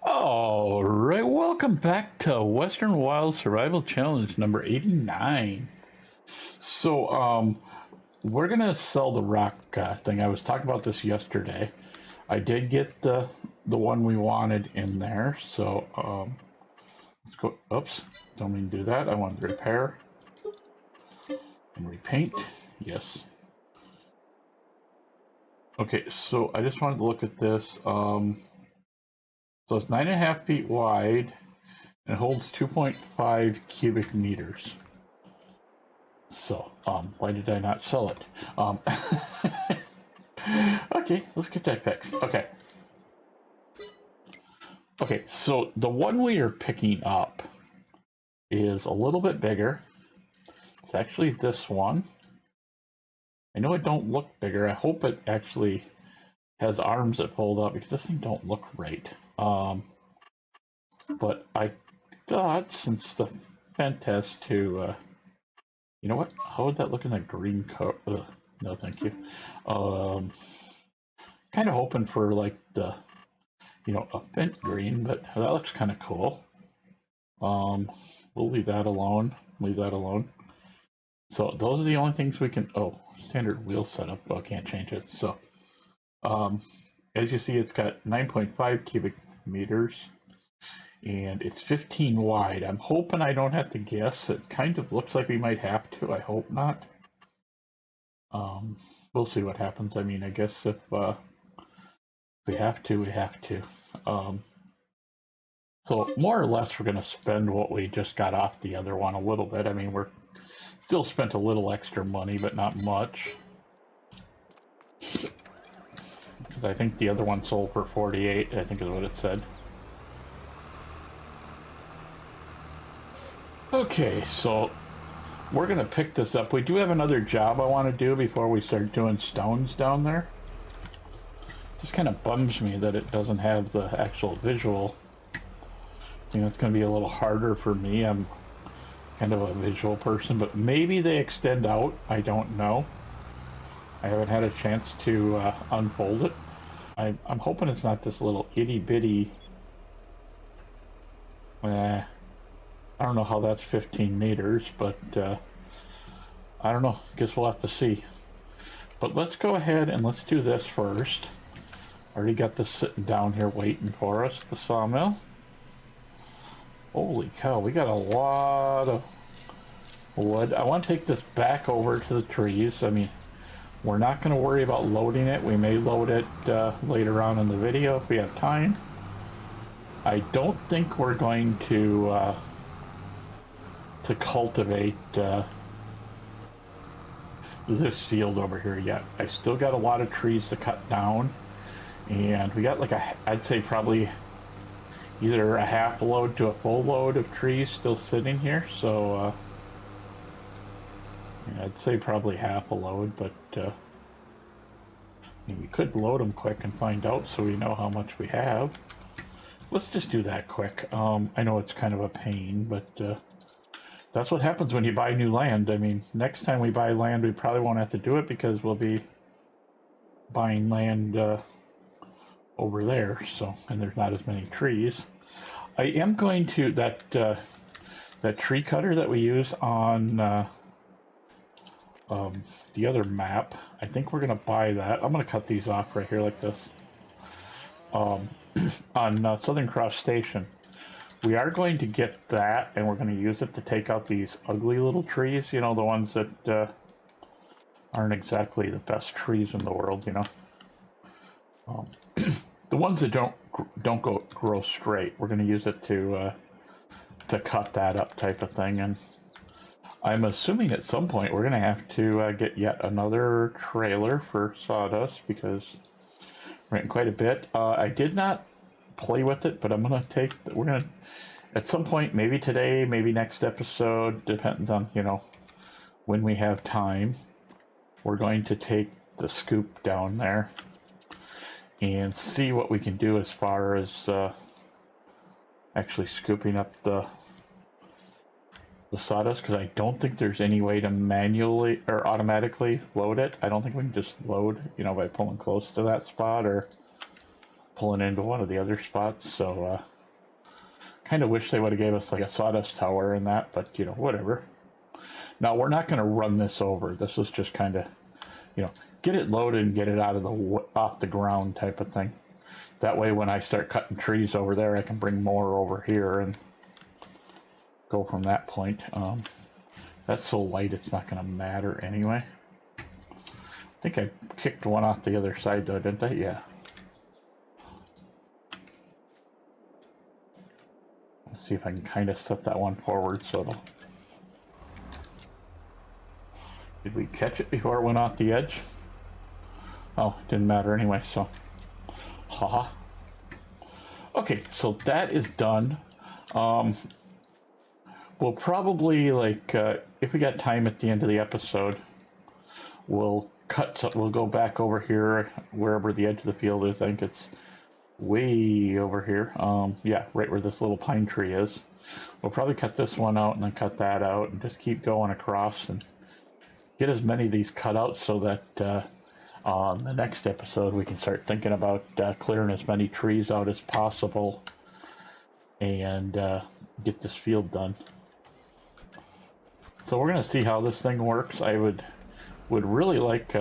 All right, welcome back to Western Wild Survival Challenge number 89. So, we're gonna sell the rock thing. I was talking about this yesterday. I did get the one we wanted in there. So, let's go. Oops, don't mean to do that. I wanted to repair and repaint. Yes. Okay, so I just wanted to look at this. So it's 9.5 feet wide and it holds 2.5 cubic meters. So, why did I not sell it? Okay, let's get that fixed. Okay. Okay, so the one we are picking up is a little bit bigger. It's actually this one. I know it don't look bigger. I hope it actually has arms that fold up because this thing don't look right. But I thought since the Fent has to, you know what? How would that look in that green coat? No, thank you. Kind of hoping for like the, a Fent green, but that looks kind of cool. We'll leave that alone. Leave that alone. So those are the only things we can. Oh, standard wheel setup. Oh, I can't change it. So, as you see, it's got 9.5 cubic meters. And it's 15 wide. I'm hoping I don't have to guess. It kind of looks like we might have to. I hope not. We'll see what happens. I mean, I guess if we have to, we have to. So more or less, we're going to spend what we just got off the other one a little bit. I mean, we're still spent a little extra money, but not much. Because I think the other one sold for 48, I think is what it said. Okay, so we're going to pick this up. We do have another job I want to do before we start doing stones down there. Just kind of bums me that it doesn't have the actual visual. I think it's going to be a little harder for me. I'm kind of a visual person, but maybe they extend out. I don't know. I haven't had a chance to unfold it. I'm hoping it's not this little itty-bitty... I don't know how that's 15 meters, but I don't know. Guess we'll have to see. But let's go ahead and let's do this first. Already got this sitting down here waiting for us at the sawmill. Holy cow, we got a lot of wood. I want to take this back over to the trees. I mean, we're not going to worry about loading it. We may load it later on in the video if we have time. I don't think we're going to cultivate this field over here yet. I still got a lot of trees to cut down, and we got like I'd say probably either a half load to a full load of trees still sitting here. So yeah, I'd say probably half a load, but I mean, we could load them quick and find out so we know how much we have. Let's just do that quick. I know it's kind of a pain, but that's what happens when you buy new land. I mean, next time we buy land, we probably won't have to do it because we'll be buying land over there. So, and there's not as many trees. I am going to that tree cutter that we use on the other map. I think we're gonna buy that. I'm gonna cut these off right here like this. On Southern Cross Station. We are going to get that, and we're going to use it to take out these ugly little trees, you know, the ones that aren't exactly the best trees in the world, you know. The ones that don't grow straight, we're going to use it to cut that up type of thing. And I'm assuming at some point we're going to have to get yet another trailer for sawdust because we're getting quite a bit. I did not play with it, but we're gonna at some point, maybe today, maybe next episode, depends on, you know, when we have time, we're going to take the scoop down there and see what we can do as far as actually scooping up the sawdust, because I don't think there's any way to manually or automatically load it. I don't think we can just load, you know, by pulling close to that spot or pulling into one of the other spots. So Kind of wish they would have gave us like a sawdust tower and that, but you know, whatever. Now we're not going to run this over. This is just kind of, you know, get it loaded and get it out of the off the ground type of thing. That way, when I start cutting trees over there, I can bring more over here and go from that point. That's so light, it's not going to matter anyway. I think I kicked one off the other side though, didn't I? Yeah. Let's see if I can kind of set that one forward so it'll... Did we catch it before it went off the edge? Oh, it didn't matter anyway, so... Haha. Okay, so that is done. We'll probably, like, if we got time at the end of the episode, we'll we'll go back over here, wherever the edge of the field is. I think it's way over here. Yeah, right where this little pine tree is. We'll probably cut this one out and then cut that out and just keep going across and get as many of these cut out so that on the next episode we can start thinking about clearing as many trees out as possible and get this field done. So we're going to see how this thing works. I would really like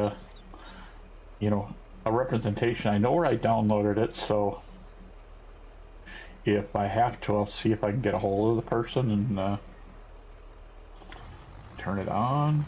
you know, a representation. I know where I downloaded it, so if I have to, I'll see if I can get a hold of the person and turn it on.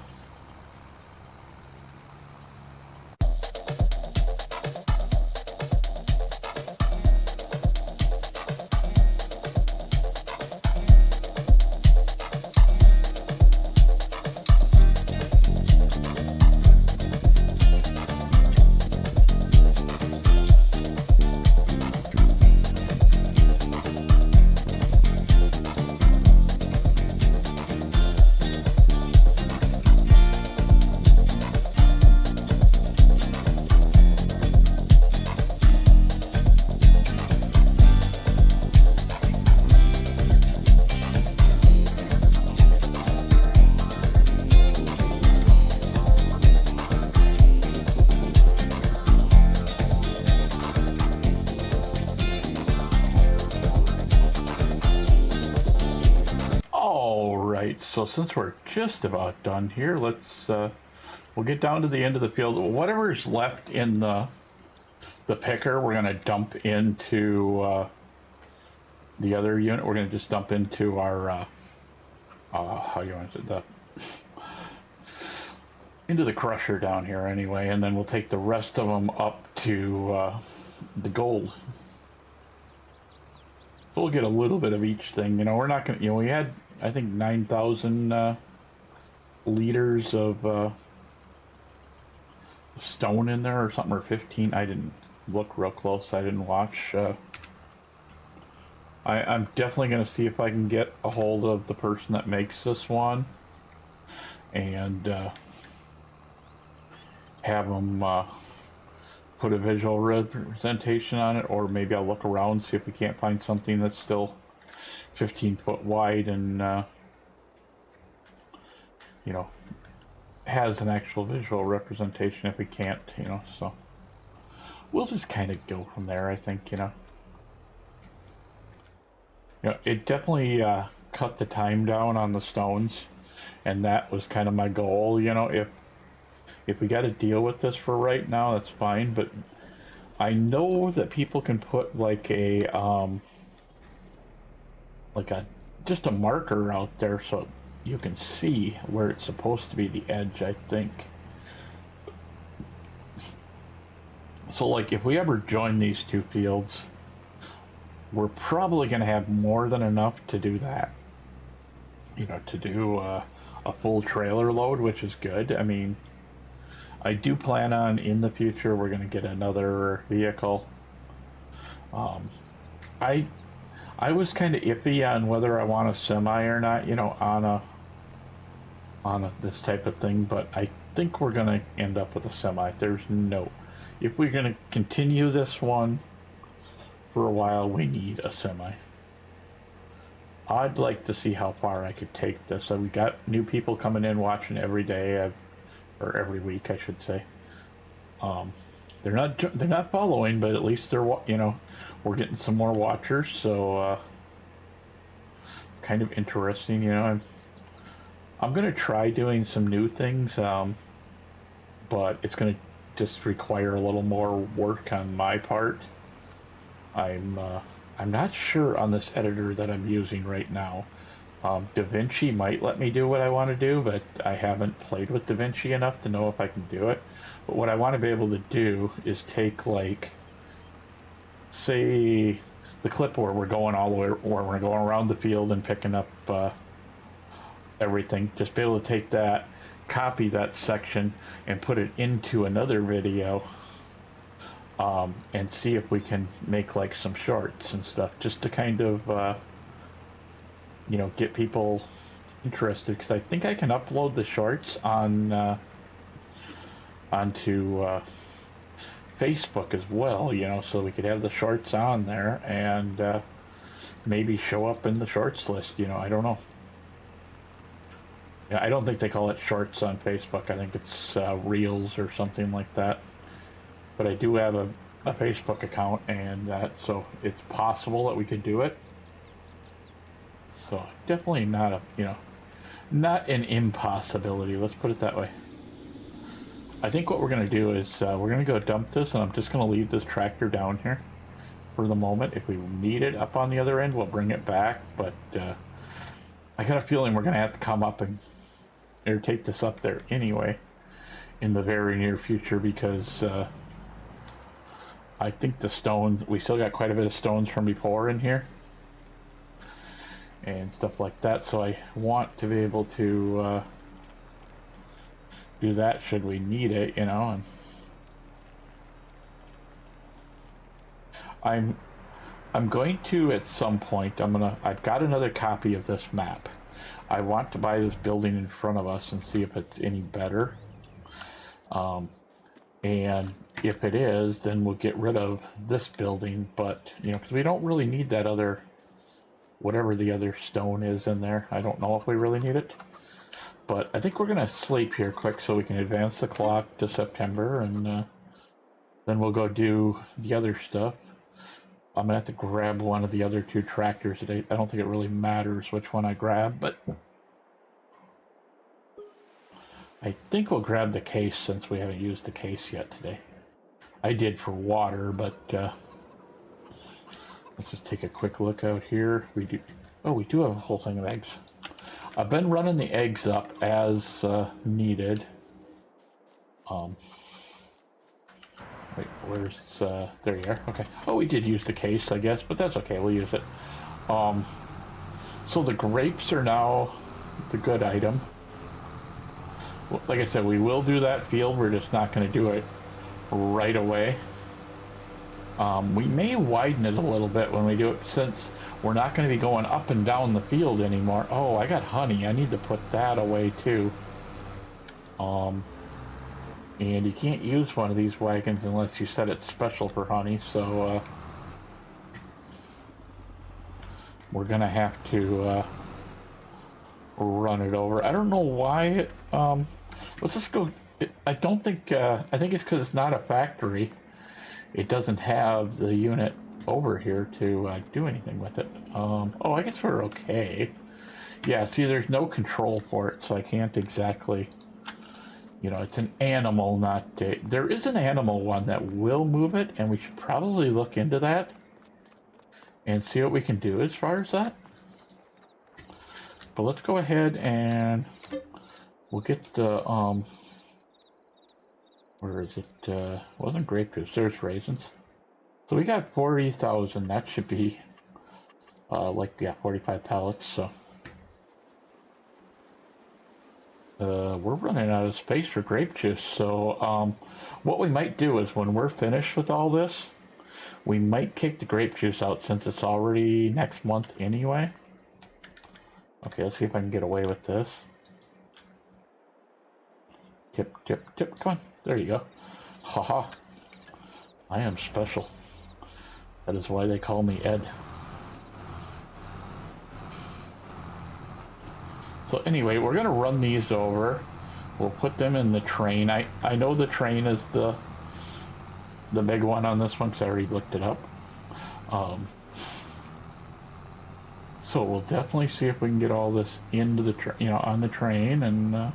So since we're just about done here, let's we'll get down to the end of the field. Whatever's left in the picker, we're going to dump into the other unit. We're going to just dump into our how you want it, into the crusher down here anyway, and then we'll take the rest of them up to the gold. So we'll get a little bit of each thing. You know, we're not going to, you know, we had, I think, 9,000 liters of stone in there or something, or 15. I didn't look real close. I didn't watch. I'm definitely going to see if I can get a hold of the person that makes this one and have them put a visual representation on it, or maybe I'll look around, see if we can't find something that's still 15 foot wide and you know, has an actual visual representation if we can't, you know. So we'll just kind of go from there, I think. You know, it definitely cut the time down on the stones, and that was kind of my goal. You know, if we got to deal with this for right now, that's fine, but I know that people can put like a just a marker out there so you can see where it's supposed to be the edge, I think. So like if we ever join these two fields, we're probably going to have more than enough to do that. You know, to do a full trailer load, which is good. I mean, I do plan on in the future we're going to get another vehicle. I was kind of iffy on whether I want a semi or not, you know, on this type of thing, but I think we're going to end up with a semi. If we're going to continue this one for a while, we need a semi. I'd like to see how far I could take this. So we got new people coming in watching every day, or every week, I should say. They're not following, but at least they're, you know, we're getting some more watchers. So kind of interesting. You know, I'm gonna try doing some new things, but it's gonna just require a little more work on my part. I'm not sure on this editor that I'm using right now. DaVinci might let me do what I want to do, but I haven't played with DaVinci enough to know if I can do it. But what I want to be able to do is take, like, say, the clip where we're going all the way, where we're going around the field and picking up everything. Just be able to take that, copy that section, and put it into another video, and see if we can make like some shorts and stuff, just to kind of you know, get people interested, because I think I can upload the shorts on onto Facebook as well, you know, so we could have the shorts on there and maybe show up in the shorts list, you know. I don't know. Yeah, I don't think they call it shorts on Facebook. I think it's reels or something like that. But I do have a Facebook account, and that, so it's possible that we could do it. So definitely not a, you know, not an impossibility. Let's put it that way. I think what we're going to do is we're going to go dump this, and I'm just going to leave this tractor down here for the moment. If we need it up on the other end, we'll bring it back. But I got a feeling we're going to have to come up and or take this up there anyway in the very near future, because I think the stones, we still got quite a bit of stones from before in here and stuff like that, so I want to be able to do that should we need it, you know. And I'm going to, at some point, I've got another copy of this map. I want to buy this building in front of us and see if it's any better, and if it is, then we'll get rid of this building. But, you know, because we don't really need that other, whatever the other stone is in there. I don't know if we really need it. But I think we're going to sleep here quick so we can advance the clock to September, and then we'll go do the other stuff. I'm going to have to grab one of the other two tractors today. I don't think it really matters which one I grab, but I think we'll grab the case since we haven't used the case yet today. I did for water, but let's just take a quick look out here. We do have a whole thing of eggs. I've been running the eggs up as needed. Wait, where's there you are. Okay. Oh, we did use the case, I guess, but that's okay. We'll use it. So the grapes are now the good item. Like I said, we will do that field. We're just not going to do it right away. We may widen it a little bit when we do it, since we're not going to be going up and down the field anymore. Oh, I got honey. I need to put that away too. And you can't use one of these wagons unless you set it special for honey, so we're going to have to run it over. I don't know why. Let's just go. I don't think, I think it's because it's not a factory. It doesn't have the unit over here to do anything with it. Oh, I guess we're okay. Yeah, see, there's no control for it, so I can't exactly, you know, it's an animal, not a, there is an animal one that will move it, and we should probably look into that and see what we can do as far as that. But let's go ahead and we'll get the, where is it? Wasn't grape juice, there's raisins. So we got 40,000, that should be, like, yeah, 45 pallets, so. We're running out of space for grape juice, so, what we might do is when we're finished with all this, we might kick the grape juice out since it's already next month anyway. Okay, let's see if I can get away with this. Tip, tip, tip, come on. There you go. Haha. I am special. That is why they call me Ed. So anyway, we're going to run these over. We'll put them in the train. I know the train is the big one on this one because I already looked it up. So we'll definitely see if we can get all this into the on the train, and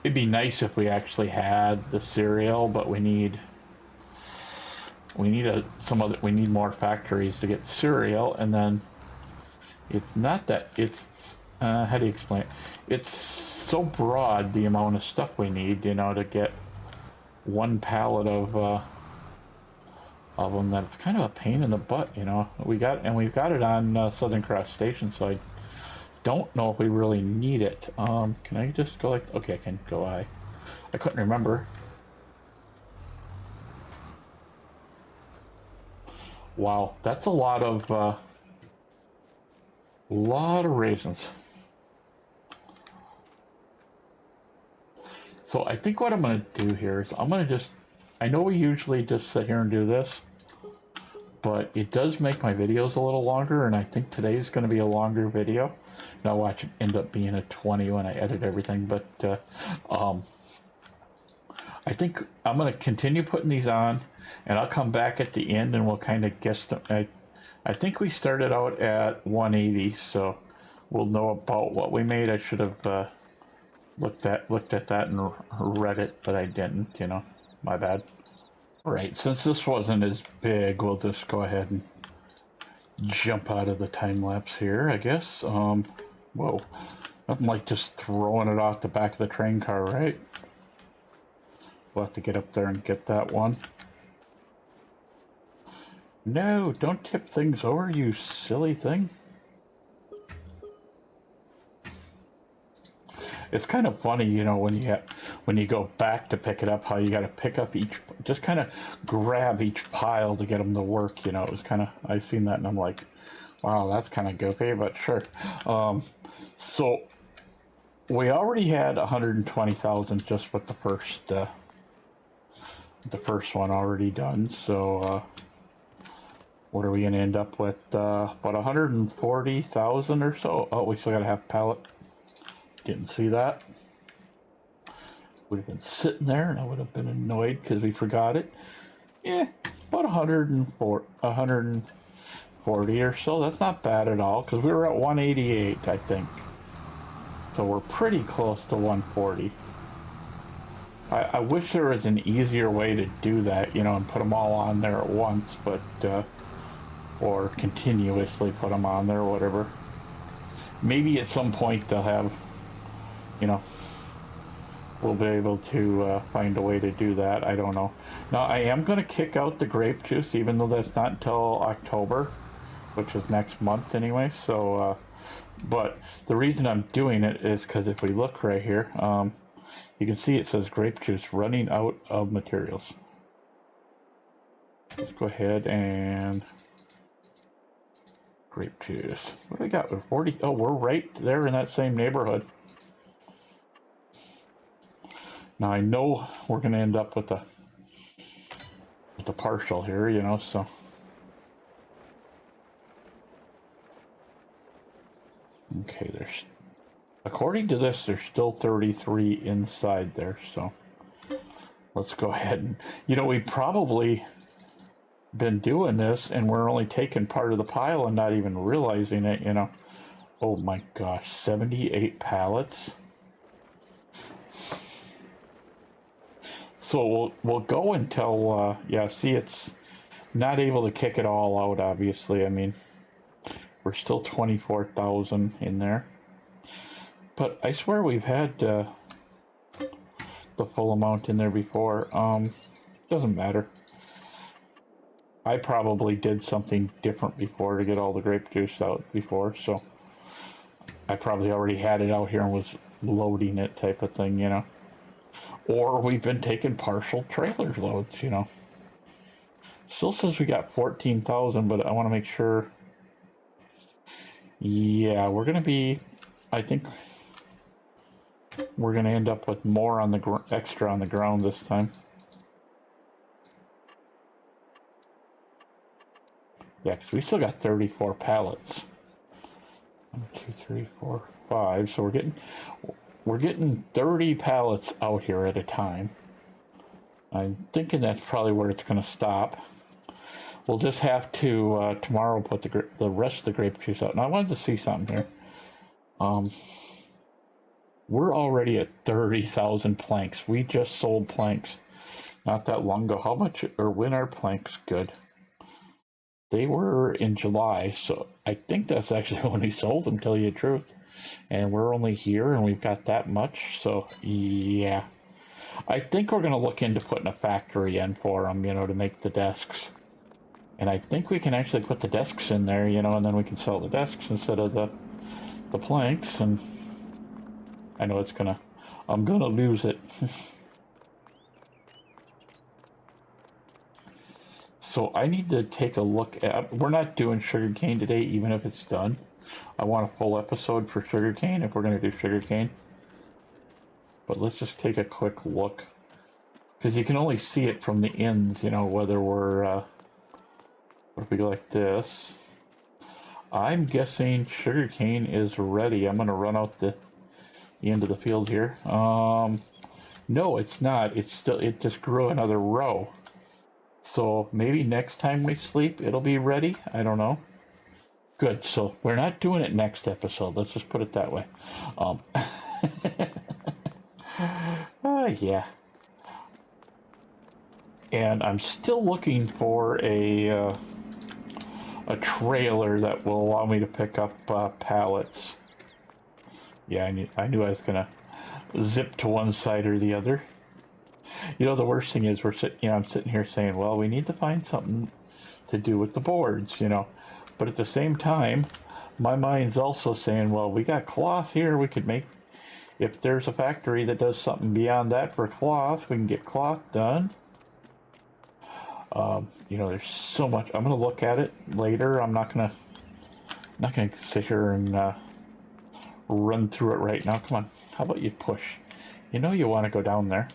it'd be nice if we actually had the cereal, but we need we need more factories to get cereal, and then it's not that it's how do you explain it? It's so broad the amount of stuff we need, to get one pallet of them that it's kind of a pain in the butt, we've got it on Southern Cross Station, so I don't know if we really need it. Can I just go like, okay, I can go. I couldn't remember. Wow, that's a lot of raisins. So I think what I'm going to do here is I'm going to I know we usually just sit here and do this, but it does make my videos a little longer, and I think today's going to be a longer video. Now watch it end up being a 20 when I edit everything, but I think I'm going to continue putting these on, and I'll come back at the end and we'll kind of guess them. I think we started out at 180, so we'll know about what we made. I should have looked at that and read it, but I didn't, my bad. All right, since this wasn't as big, we'll just go ahead and jump out of the time lapse here, I guess. Whoa, nothing like just throwing it off the back of the train car, right? We'll have to get up there and get that one. No, don't tip things over, you silly thing. It's kind of funny, when you go back to pick it up, how you got to pick up just kind of grab each pile to get them to work. It was kind of, I've seen that and I'm like, wow, that's kind of goofy, but sure. So we already had 120,000 just with the first one already done. So what are we gonna end up with? About 140,000 or so. Oh, we still got to have pallet. Didn't see that. Would have been sitting there and I would have been annoyed because we forgot it. Yeah, about 140 or so. That's not bad at all because we were at 188, I think. So we're pretty close to 140. I wish there was an easier way to do that, and put them all on there at once, but or continuously put them on there or whatever. Maybe at some point they'll have, we'll be able to find a way to do that. I don't know. Now, I am going to kick out the grape juice, even though that's not until October, which is next month anyway. So, but the reason I'm doing it is because if we look right here, you can see it says grape juice running out of materials. Let's go ahead and grape juice. What do we got? 40. Oh, we're right there in that same neighborhood. Now I know we're going to end up with the partial here, so. Okay, according to this, there's still 33 inside there, so let's go ahead and, we've probably been doing this and we're only taking part of the pile and not even realizing it, Oh my gosh, 78 pallets. So we'll go until, yeah, see, it's not able to kick it all out, obviously. I mean, we're still 24,000 in there. But I swear we've had the full amount in there before. Doesn't matter. I probably did something different before to get all the grape juice out before, so I probably already had it out here and was loading it type of thing, Or we've been taking partial trailer loads, Still says we got 14,000, but I want to make sure. Yeah, we're going to be, I think we're going to end up with more on the extra on the ground this time. Yeah, because we still got 34 pallets. 1, 2, 3, 4, 5. So we're getting 30 pallets out here at a time. I'm thinking that's probably where it's going to stop. We'll just have to tomorrow put the rest of the grape juice out. And I wanted to see something here. We're already at 30,000 planks. We just sold planks not that long ago. How much or when are planks good? They were in July, so I think that's actually when we sold them, tell you the truth. And we're only here and we've got that much, so yeah. I think we're going to look into putting a factory in for them, to make the desks. And I think we can actually put the desks in there, and then we can sell the desks instead of the planks. And I know I'm gonna lose it. So I need to take a look at, we're not doing sugarcane today, even if it's done. I want a full episode for sugarcane if we're gonna do sugarcane. But let's just take a quick look. Because you can only see it from the ends, whether we're, if we go like this. I'm guessing sugarcane is ready. I'm gonna run out the end of the field here. No, it's not. It just grew another row. So maybe next time we sleep, it'll be ready. I don't know. Good. So we're not doing it next episode. Let's just put it that way. Yeah. And I'm still looking for a trailer that will allow me to pick up pallets. Yeah, I knew I was gonna zip to one side or the other. The worst thing is I'm sitting here saying, well, we need to find something to do with the boards, But at the same time, my mind's also saying, well, we got cloth here. We could make, if there's a factory that does something beyond that for cloth, we can get cloth done. There's so much. I'm gonna look at it later. I'm not gonna sit here and run through it right now. Come on, how about you push? You want to go down there.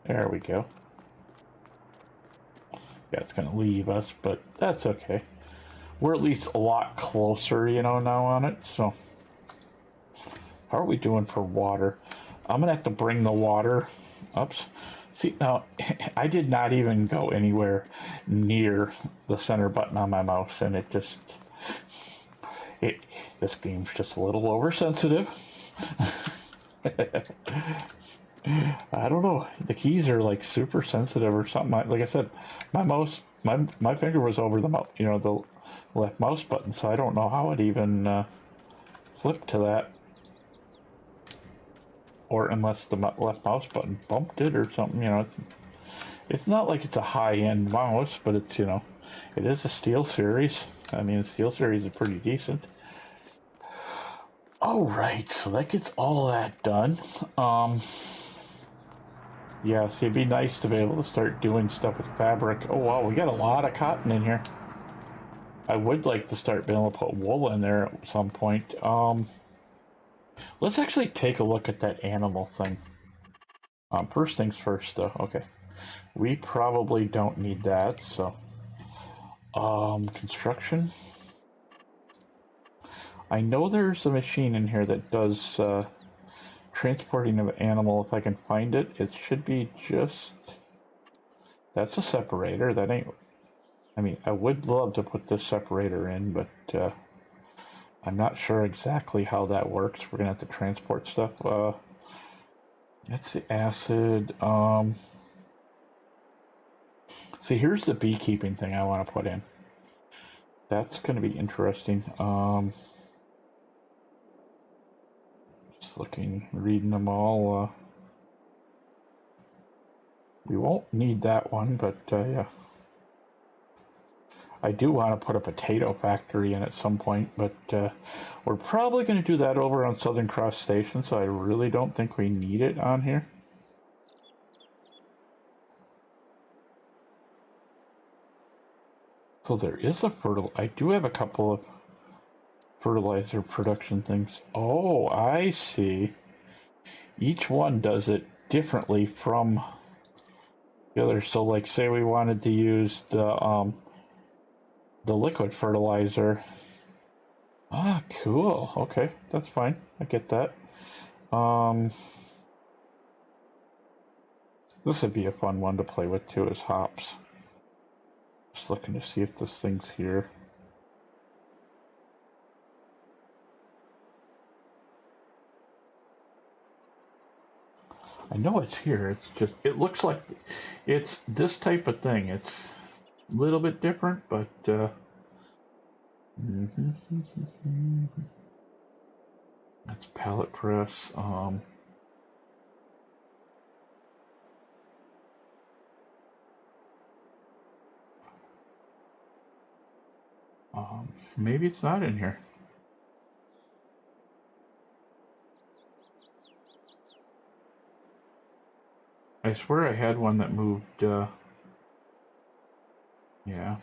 There we go. Yeah, it's gonna leave us, but that's okay. We're at least a lot closer, now on it. So how are we doing for water? I'm gonna have to bring the water. Oops. See, now, I did not even go anywhere near the center button on my mouse, and this game's just a little oversensitive. I don't know. The keys are like super sensitive or something. Like I said, my mouse, my finger was over the left mouse button, so I don't know how it even flipped to that. Or unless the left mouse button bumped it or something, it's not like it's a high-end mouse, but it's, it is a Steel Series. I mean, the Steel Series is pretty decent. All right, so that gets all that done. Yeah, see, it'd be nice to be able to start doing stuff with fabric. Oh, wow, we got a lot of cotton in here. I would like to start being able to put wool in there at some point. Let's actually take a look at that animal thing. First things first, though. Okay. We probably don't need that, so... construction. I know there's a machine in here that does, transporting of an animal. If I can find it, it should be just... That's a separator. That ain't... I mean, I would love to put this separator in, but, I'm not sure exactly how that works. We're gonna have to transport stuff. That's the acid. See, here's the beekeeping thing I want to put in. That's gonna be interesting. Just looking, reading them all. We won't need that one, but yeah. I do want to put a potato factory in at some point, but we're probably going to do that over on Southern Cross Station, so I really don't think we need it on here. So there is a I do have a couple of fertilizer production things. Oh, I see. Each one does it differently from the other. So, like, say we wanted to use the liquid fertilizer. Ah, cool. Okay, that's fine. I get that. This would be a fun one to play with too, is hops. just looking to see if this thing's here. I know it's here. It's just, it looks like it's this type of thing. It's a little bit different, but that's pallet press. Maybe it's not in here. I swear I had one that moved, yeah. I'm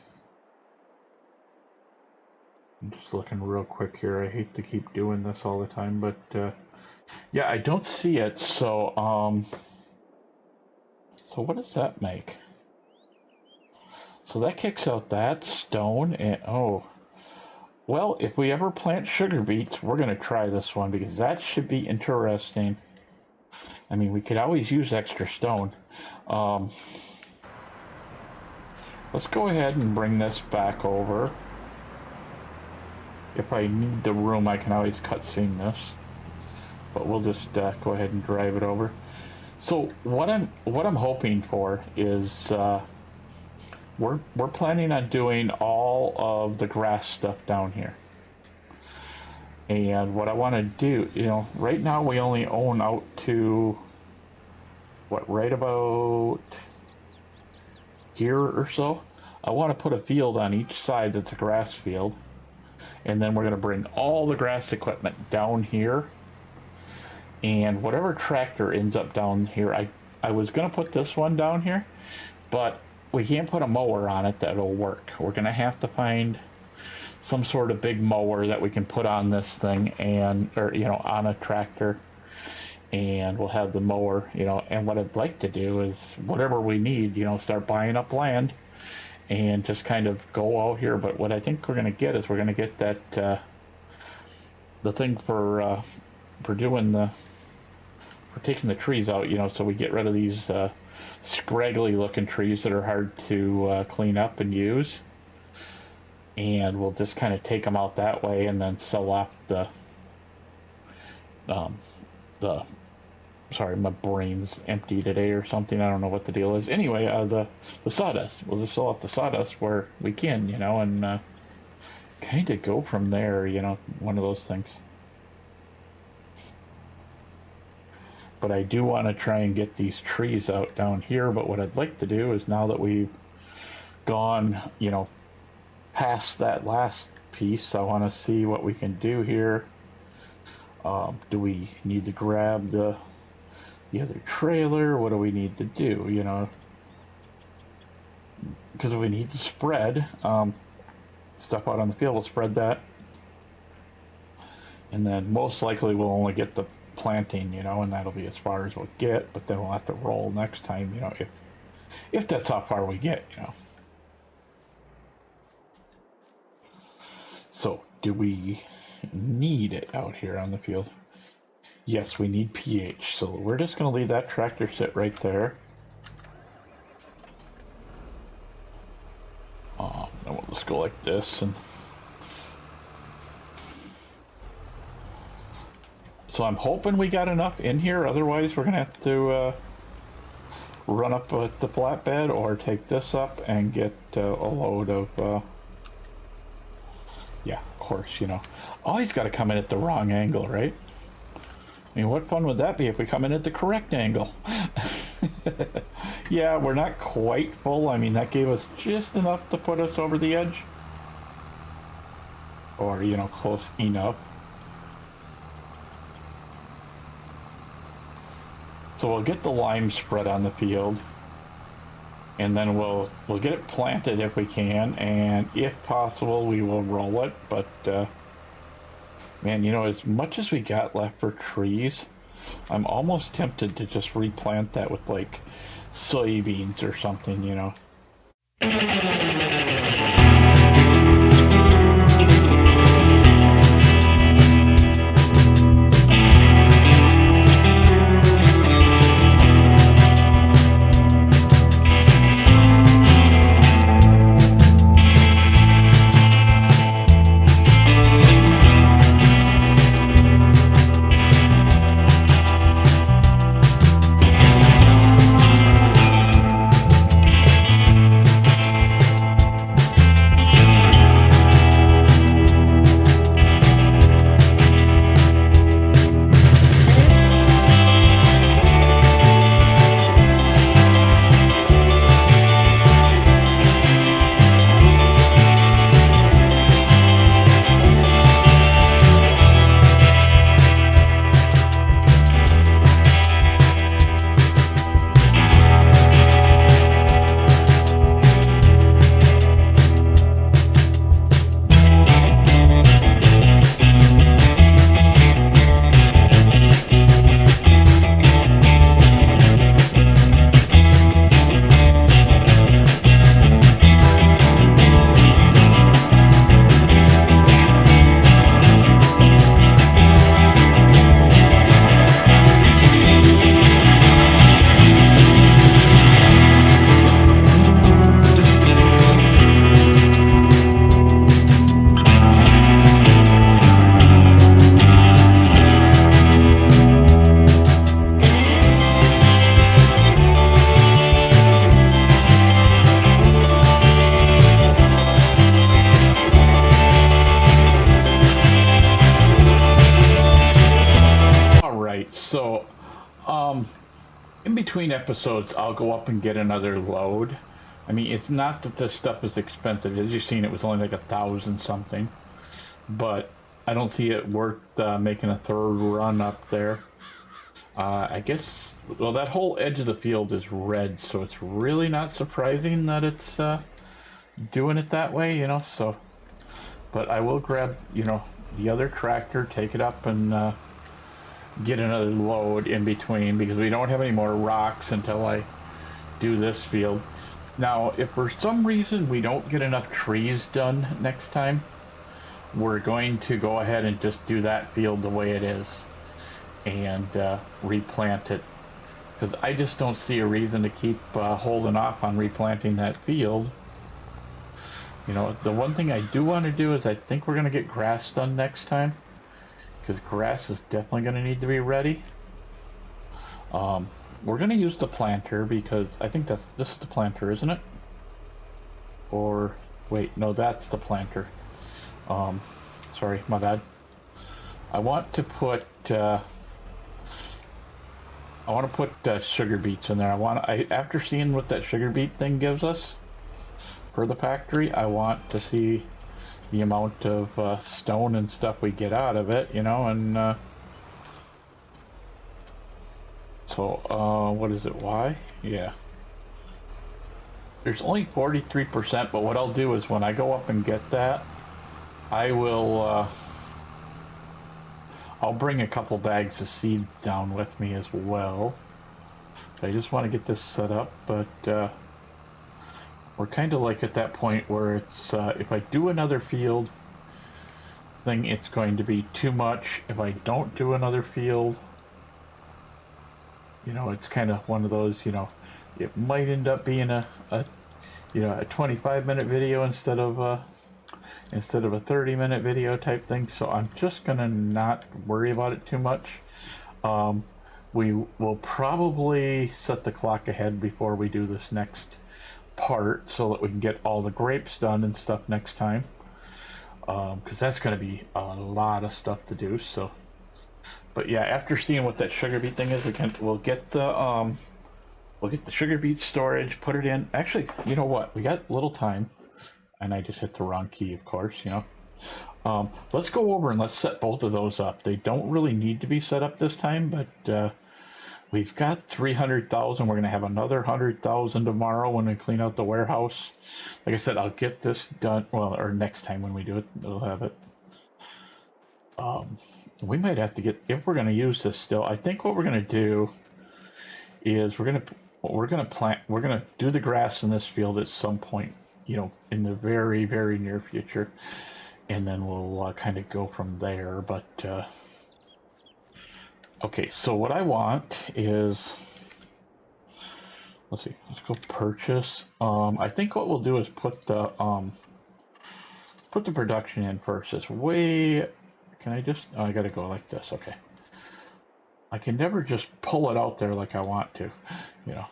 just looking real quick here. I hate to keep doing this all the time, but, yeah, I don't see it, so what does that make? So that kicks out that stone, and, oh. Well, if we ever plant sugar beets, we're going to try this one, because that should be interesting. I mean, we could always use extra stone. Let's go ahead and bring this back over. If I need the room, I can always cutscene this. But we'll just go ahead and drive it over. So what I'm hoping for is we're planning on doing all of the grass stuff down here. And what I want to do, you know, right now we only own out to, what, right about here or so. I want to put a field on each side that's a grass field. And then we're going to bring all the grass equipment down here. And whatever tractor ends up down here, I was going to put this one down here, but we can't put a mower on it that'll work. We're going to have to find some sort of big mower that we can put on this thing, and, or, you know, on a tractor, and we'll have the mower, you know. And what I'd like to do is whatever we need, you know, start buying up land and just kind of go out here. But what I think we're going to get is we're going to get that the thing for doing the, for taking the trees out, you know, so we get rid of these scraggly looking trees that are hard to clean up and use. And we'll just kind of take them out that way, and then sell off sorry, my brain's empty today or something. I don't know what the deal is. Anyway, the sawdust. We'll just sell off the sawdust where we can, you know, and kind of go from there, you know, one of those things. But I do want to try and get these trees out down here. But what I'd like to do is, now that we've gone, you know, past that last piece, I want to see what we can do here. Do we need to grab the other trailer? What do we need to do, you know? Because we need to spread stuff out on the field. We'll spread that, and then most likely we'll only get the planting, you know, and that'll be as far as we'll get. But then we'll have to roll next time, you know, if that's how far we get, you know. So, do we need it out here on the field? Yes, we need pH. So we're just going to leave that tractor sit right there. Then we'll just go like this. And so I'm hoping we got enough in here. Otherwise, we're going to have to run up with the flatbed, or take this up and get a load of... yeah, of course, you know. Always got to come in at the wrong angle, right? I mean, what fun would that be if we come in at the correct angle? Yeah, we're not quite full. I mean, that gave us just enough to put us over the edge. Or, you know, close enough. So we'll get the lime spread on the field. And then we'll get it planted if we can, and if possible, we will roll it. But man, you know, as much as we got left for trees, I'm almost tempted to just replant that with like soybeans or something, you know. between episodes, I'll go up and get another load. I mean, it's not that this stuff is expensive. As you've seen, it was only like 1,000 something. But I don't see it worth making a third run up there. I guess, well, that whole edge of the field is red, so it's really not surprising that it's doing it that way, you know, so. But I will grab, you know, the other tractor, take it up and get another load in between, because we don't have any more rocks until I do this field. Now, if for some reason we don't get enough trees done next time, we're going to go ahead and just do that field the way it is and replant it, because I just don't see a reason to keep holding off on replanting that field. You know, the one thing I do want to do is I think we're going to get grass done next time, because grass is definitely going to need to be ready. We're going to use the planter, because I think this is the planter, isn't it? Or wait, no, that's the planter. Sorry, my bad. I want to put sugar beets in there. After seeing what that sugar beet thing gives us for the factory, I want to see the amount of stone and stuff we get out of it, you know, and so what is it, why? Yeah. There's only 43%, but what I'll do is when I go up and get that, I will, I'll bring a couple bags of seeds down with me as well. I just want to get this set up, but we're kind of like at that point where it's, if I do another field thing, it's going to be too much. If I don't do another field, you know, it's kind of one of those, you know, it might end up being a 25-minute video instead of a 30-minute video type thing. So I'm just gonna not worry about it too much. We will probably set the clock ahead before we do this next part, so that we can get all the grapes done and stuff next time, because that's going to be a lot of stuff to do. So, but yeah, after seeing what that sugar beet thing is, we'll get the sugar beet storage, put it in. Actually, you know what, we got a little time, and I just hit the wrong key, of course, you know. Let's go over and let's set both of those up. They don't really need to be set up this time, but we've got 300,000. We're going to have another 100,000 tomorrow when we clean out the warehouse. Like I said, I'll get this done, well, or next time when we do it, we'll have it. We might have to get, if we're going to use this still, I think what we're going to do is we're going to do the grass in this field at some point, you know, in the very, very near future. And then we'll kind of go from there. But, okay, so what I want is, let's see, let's go purchase. I think what we'll do is put the production in first. It's way, can I just, oh, I gotta go like this, okay. I can never just pull it out there like I want to, you know.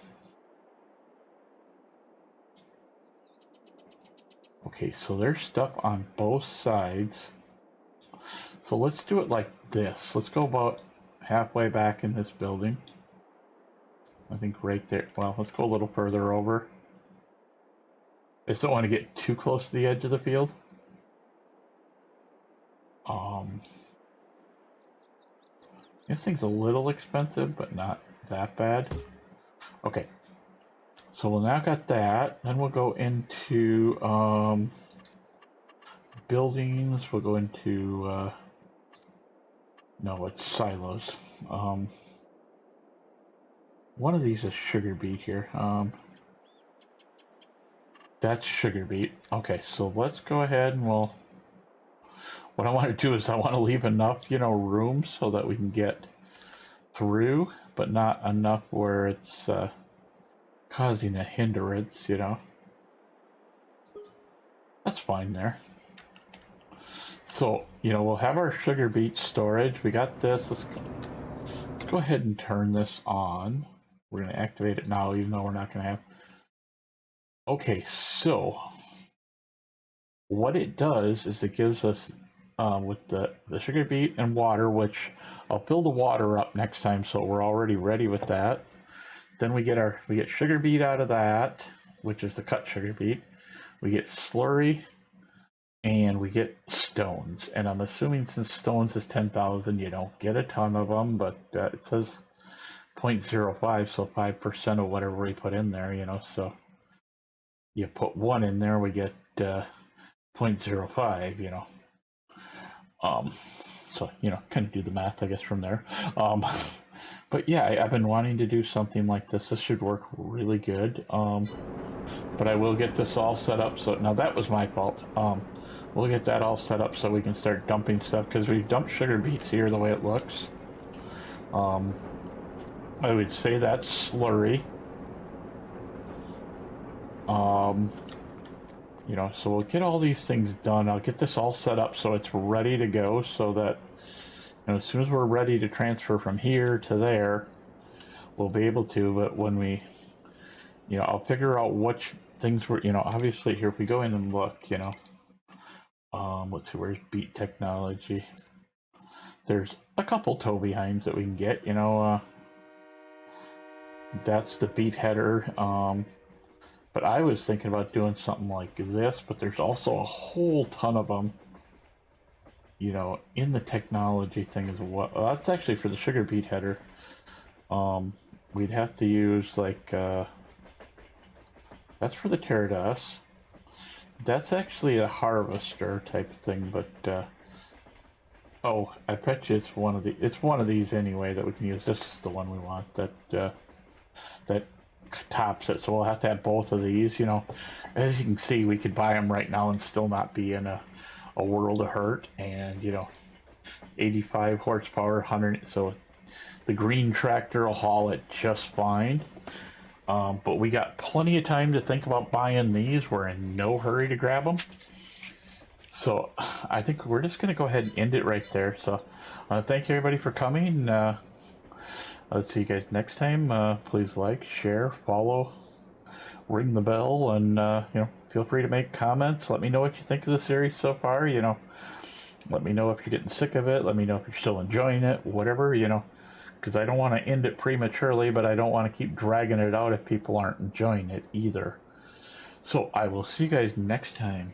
Okay, so there's stuff on both sides. So let's do it like this. Let's go about halfway back in this building. I think right there. Well, let's go a little further over. I just don't want to get too close to the edge of the field. This thing's a little expensive, but not that bad. Okay. So we'll now got that. Then we'll go into buildings. We'll go into no, it's silos. One of these is sugar beet here. That's sugar beet. Okay, so let's go ahead and we'll. What I want to do is I want to leave enough, you know, room so that we can get through, but not enough where it's causing a hindrance, you know. That's fine there. So, you know, we'll have our sugar beet storage. We got this. Let's go ahead and turn this on. We're going to activate it now, even though we're not going to have. Okay, so what it does is it gives us, with the sugar beet and water, which I'll fill the water up next time, so we're already ready with that. then we get sugar beet out of that, which is the cut sugar beet. We get slurry, and we get stones. And I'm assuming since stones is 10,000, you don't get a ton of them, but it says 0.05, so 5% of whatever we put in there, you know. So you put one in there, we get 0.05, you know. So, you know, kind of do the math, I guess, from there. But yeah, I've been wanting to do something like this. This should work really good. But I will get this all set up. So now that was my fault. We'll get that all set up so we can start dumping stuff, because we've dumped sugar beets here the way it looks. I would say that's slurry. You know, so we'll get all these things done. I'll get this all set up so it's ready to go, so that, you know, as soon as we're ready to transfer from here to there, we'll be able to. But when we, you know, I'll figure out which things were, you know, obviously here, if we go in and look, you know, let's see, where's beet technology? There's a couple tow behinds that we can get, you know, that's the beet header. But I was thinking about doing something like this, but there's also a whole ton of them, you know, in the technology thing as well. That's actually for the sugar beet header. We'd have to use like, that's for the Pterodus. That's actually a harvester type of thing, but, oh, I bet you it's one of these anyway that we can use. This is the one we want, that tops it, so we'll have to have both of these. You know, as you can see, we could buy them right now and still not be in a world of hurt. And you know, 85 horsepower, 100, so the green tractor will haul it just fine. But we got plenty of time to think about buying these. We're in no hurry to grab them, so I think we're just gonna go ahead and end it right there. So thank you everybody for coming. I'll see you guys next time. Please like, share, follow, ring the bell, and you know, feel free to make comments. Let me know what you think of the series so far. You know, let me know if you're getting sick of it. Let me know if you're still enjoying it. Whatever, you know, because I don't want to end it prematurely, but I don't want to keep dragging it out if people aren't enjoying it either. So I will see you guys next time.